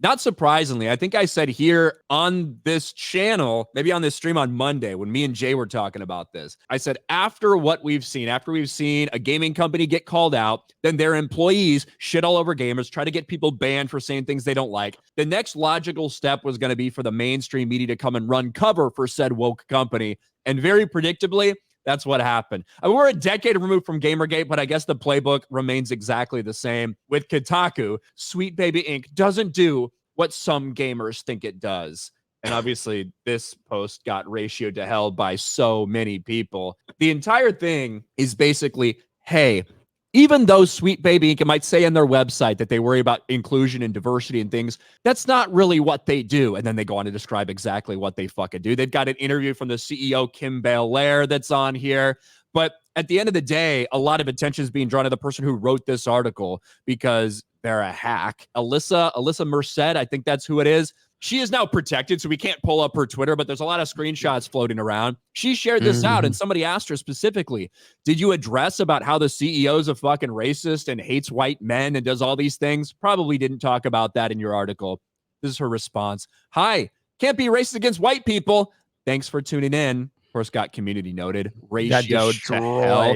Not surprisingly, I think I said here on this channel, maybe on this stream on Monday, when me and Jay were talking about this, I said, after what we've seen, after we've seen a gaming company get called out, then their employees shit all over gamers, try to get people banned for saying things they don't like. The next logical step was going to be for the mainstream media to come and run cover for said woke company. And very predictably, that's what happened. I mean, we're a decade removed from Gamergate, but I guess the playbook remains exactly the same. With Kotaku, Sweet Baby Inc. doesn't do what some gamers think it does. And obviously, this post got ratioed to hell by so many people. The entire thing is basically, hey, even though Sweet Baby Inc. might say on their website that they worry about inclusion and diversity and things, that's not really what they do. And then they go on to describe exactly what they fucking do. They've got an interview from the CEO, Kim Belair, that's on here. But at the end of the day, a lot of attention is being drawn to the person who wrote this article because they're a hack. Alyssa Merced, I think that's who it is. She is now protected, so we can't pull up her Twitter, but there's a lot of screenshots floating around. She shared this out, and somebody asked her specifically, did you address about how the CEO's a fucking racist and hates white men and does all these things? Probably didn't talk about that in your article. This is her response. Hi, can't be racist against white people. Thanks for tuning in. Of course, got community noted, ratioed to hell.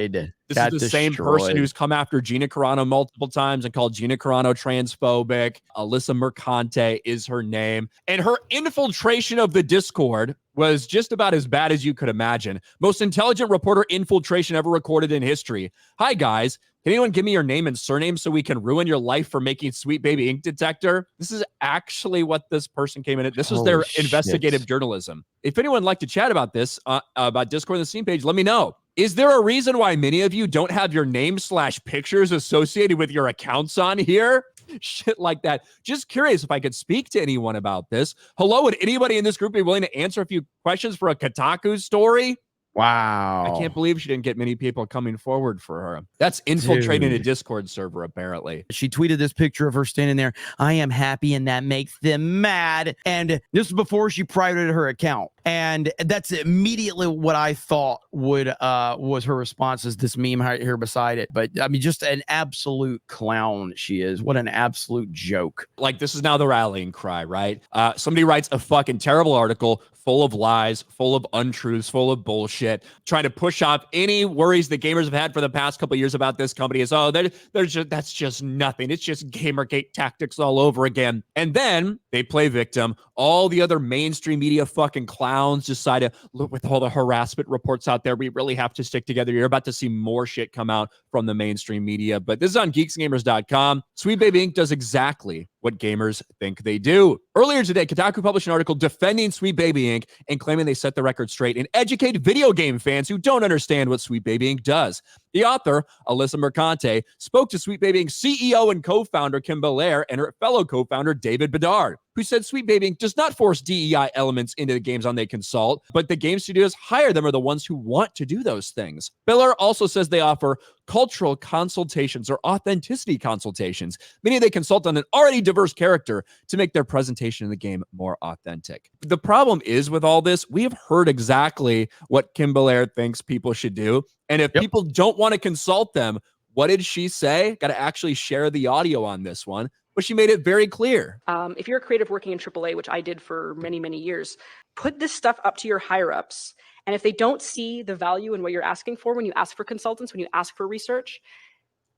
This is the same person who's come after Gina Carano multiple times and called Gina Carano transphobic. Alyssa Mercante is her name. And her infiltration of the Discord was just about as bad as you could imagine. Most intelligent reporter infiltration ever recorded in history. Hi, guys. Can anyone give me your name and surname so we can ruin your life for making Sweet Baby Ink Detector? This is actually what this person came in at. This was their investigative journalism. If anyone would like to chat about this, about Discord on the scene page, let me know. Is there a reason why many of you don't have your name/pictures associated with your accounts on here? Shit like that. Just curious if I could speak to anyone about this. Hello, would anybody in this group be willing to answer a few questions for a Kotaku story? Wow. I can't believe she didn't get many people coming forward for her. That's infiltrating a Discord server, apparently. She tweeted this picture of her standing there. I am happy and that makes them mad. And this was before she privated her account. And that's immediately what I thought was her response, is this meme right here beside it. But I mean, just an absolute clown she is. What an absolute joke. Like, this is now the rallying cry, right? Somebody writes a fucking terrible article full of lies, full of untruths, full of bullshit, trying to push off any worries that gamers have had for the past couple of years about this company. Is, that's just nothing. It's just Gamergate tactics all over again. And then they play victim. All the other mainstream media fucking clowns decide to look, with all the harassment reports out there, we really have to stick together. You're about to see more shit come out from the mainstream media. But this is on geeksgamers.com. Sweet Baby Inc. does exactly what gamers think they do. Earlier today, Kotaku published an article defending Sweet Baby Inc. and claiming they set the record straight and educate video game fans who don't understand what Sweet Baby Inc. does. The author, Alyssa Mercante, spoke to Sweet Baby Inc.'s CEO and co-founder Kim Belair and her fellow co-founder David Bedard, who said Sweet Baby Inc. does not force DEI elements into the games on they consult, but the game studios hire them are the ones who want to do those things. Belair also says they offer cultural consultations or authenticity consultations, meaning they consult on an already diverse character to make their presentation in the game more authentic. The problem is with all this, we have heard exactly what Kim Belair thinks people should do. And if people don't want to consult them, what did she say? Got to actually share the audio on this one. But she made it very clear. If you're a creative working in AAA, which I did for many, many years, put this stuff up to your higher ups. And if they don't see the value in what you're asking for when you ask for consultants, when you ask for research,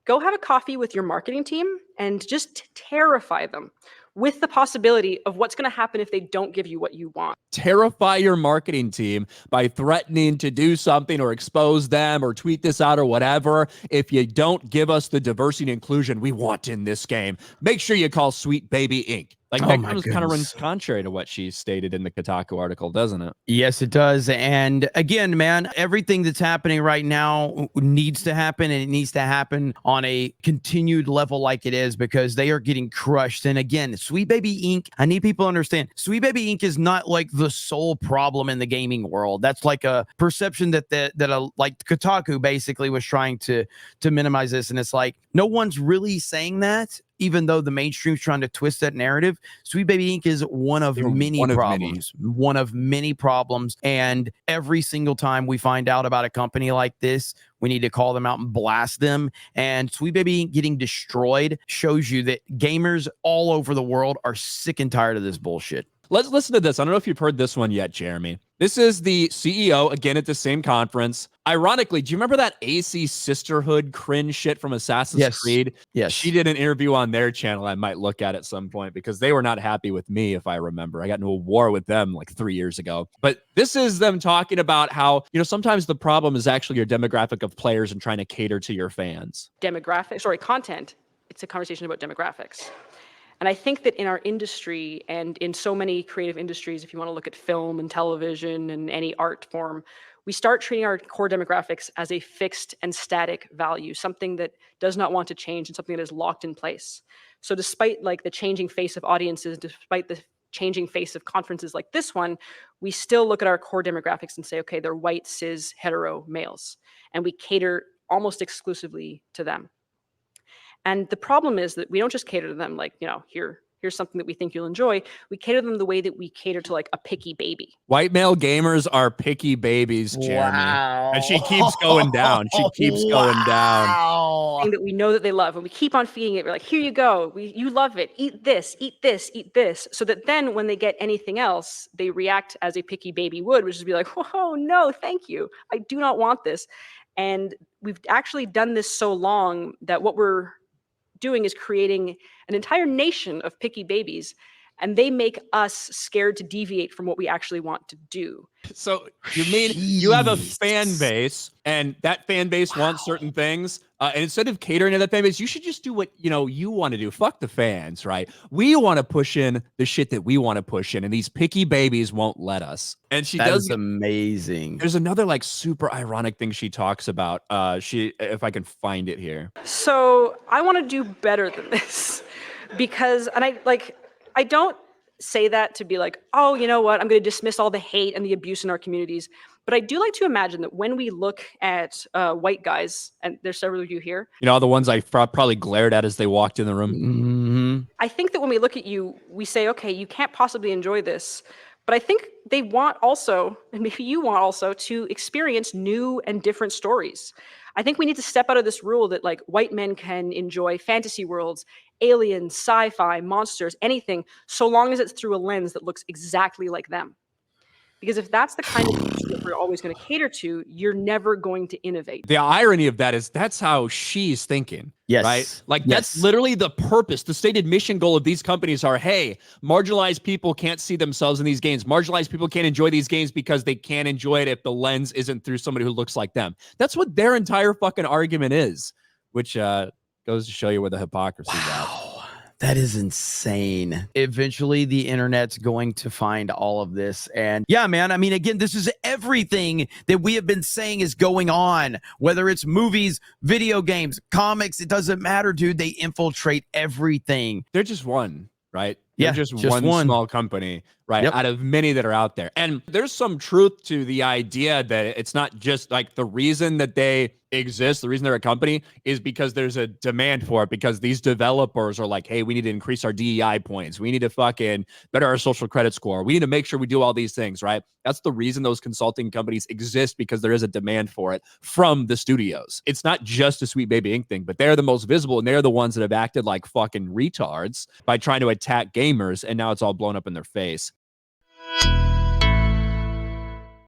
go have a coffee with your marketing team and just terrify them with the possibility of what's going to happen if they don't give you what you want. Terrify your marketing team by threatening to do something or expose them or tweet this out or whatever. If you don't give us the diversity and inclusion we want in this game, make sure you call Sweet Baby Inc. Like, that kind of runs contrary to what she stated in the Kotaku article, doesn't it? Yes, it does. And again, man, everything that's happening right now needs to happen, and it needs to happen on a continued level like it is, because they are getting crushed. And again, Sweet Baby Inc., I need people to understand, Sweet Baby Inc. is not like the sole problem in the gaming world. That's like a perception that like Kotaku basically was trying to minimize this. And it's like, no one's really saying that. Even though the mainstream's trying to twist that narrative, Sweet Baby Inc. is one of many problems. And every single time we find out about a company like this, We need to call them out and blast them. And Sweet Baby getting destroyed shows you that gamers all over the world are sick and tired of this bullshit. Let's listen to this. I don't know if you've heard this one yet, Jeremy. This is the CEO, again, at the same conference. Ironically, do you remember that AC Sisterhood cringe shit from Assassin's Creed? Yes. She did an interview on their channel I might look at some point because they were not happy with me, if I remember. I got into a war with them like 3 years ago. But this is them talking about how, sometimes the problem is actually your demographic of players and trying to cater to your fans. Content. It's a conversation about demographics. And I think that in our industry and in so many creative industries, if you want to look at film and television and any art form, we start treating our core demographics as a fixed and static value, something that does not want to change and something that is locked in place. So despite like the changing face of audiences, despite the changing face of conferences like this one, we still look at our core demographics and say, okay, they're white, cis, hetero males. And we cater almost exclusively to them. And the problem is that we don't just cater to them like, here's something that we think you'll enjoy. We cater to them the way that we cater to like a picky baby. White male gamers are picky babies, Jeremy. Wow. And she keeps going down. She keeps going down. Thing that we know that they love, and we keep on feeding it. We're like, here you go. You love it. Eat this, eat this, eat this. So that then when they get anything else, they react as a picky baby would, which is be like, whoa, no, thank you. I do not want this. And we've actually done this so long that what we're doing is creating an entire nation of picky babies, and they make us scared to deviate from what we actually want to do. So you mean you have a fan base, and that fan base wants certain things, and instead of catering to that fan base, you should just do what you want to do. Fuck the fans, right? We want to push in the shit that we want to push in, and these picky babies won't let us. And she does amazing. There's another like super ironic thing she talks about. If I can find it here. So I want to do better than this because, and I don't say that to be like, oh, you know what? I'm going to dismiss all the hate and the abuse in our communities. But I do like to imagine that when we look at white guys, and there's several of you here. The ones I probably glared at as they walked in the room. Mm-hmm. I think that when we look at you, we say, okay, you can't possibly enjoy this. But I think they want also, and maybe you want also, to experience new and different stories. I think we need to step out of this rule that like white men can enjoy fantasy worlds, aliens, sci-fi, monsters, anything, so long as it's through a lens that looks exactly like them. Because if that's the kind of future that we're always going to cater to, you're never going to innovate. The irony of that is that's how she's thinking. Yes. Right? Like that's literally the purpose. The stated mission goal of these companies are, hey, marginalized people can't see themselves in these games. Marginalized people can't enjoy these games because they can't enjoy it if the lens isn't through somebody who looks like them. That's what their entire fucking argument is, which goes to show you where the hypocrisy's at. That is insane. Eventually, the internet's going to find all of this. And yeah, man, I mean, again, this is everything that we have been saying is going on, whether it's movies, video games, comics, it doesn't matter, dude. They infiltrate everything. They're just one, right? Yeah, They're just one small company, right? Out of many that are out there. And there's some truth to the idea that it's not just like the reason that they exist, the reason they're a company is because there's a demand for it, because these developers are like, hey, we need to increase our DEI points. We need to fucking better our social credit score. We need to make sure we do all these things, right? That's the reason those consulting companies exist, because there is a demand for it from the studios. It's not just a Sweet Baby Inc. thing, but they're the most visible, and they're the ones that have acted like fucking retards by trying to attack gamers, and now it's all blown up in their face.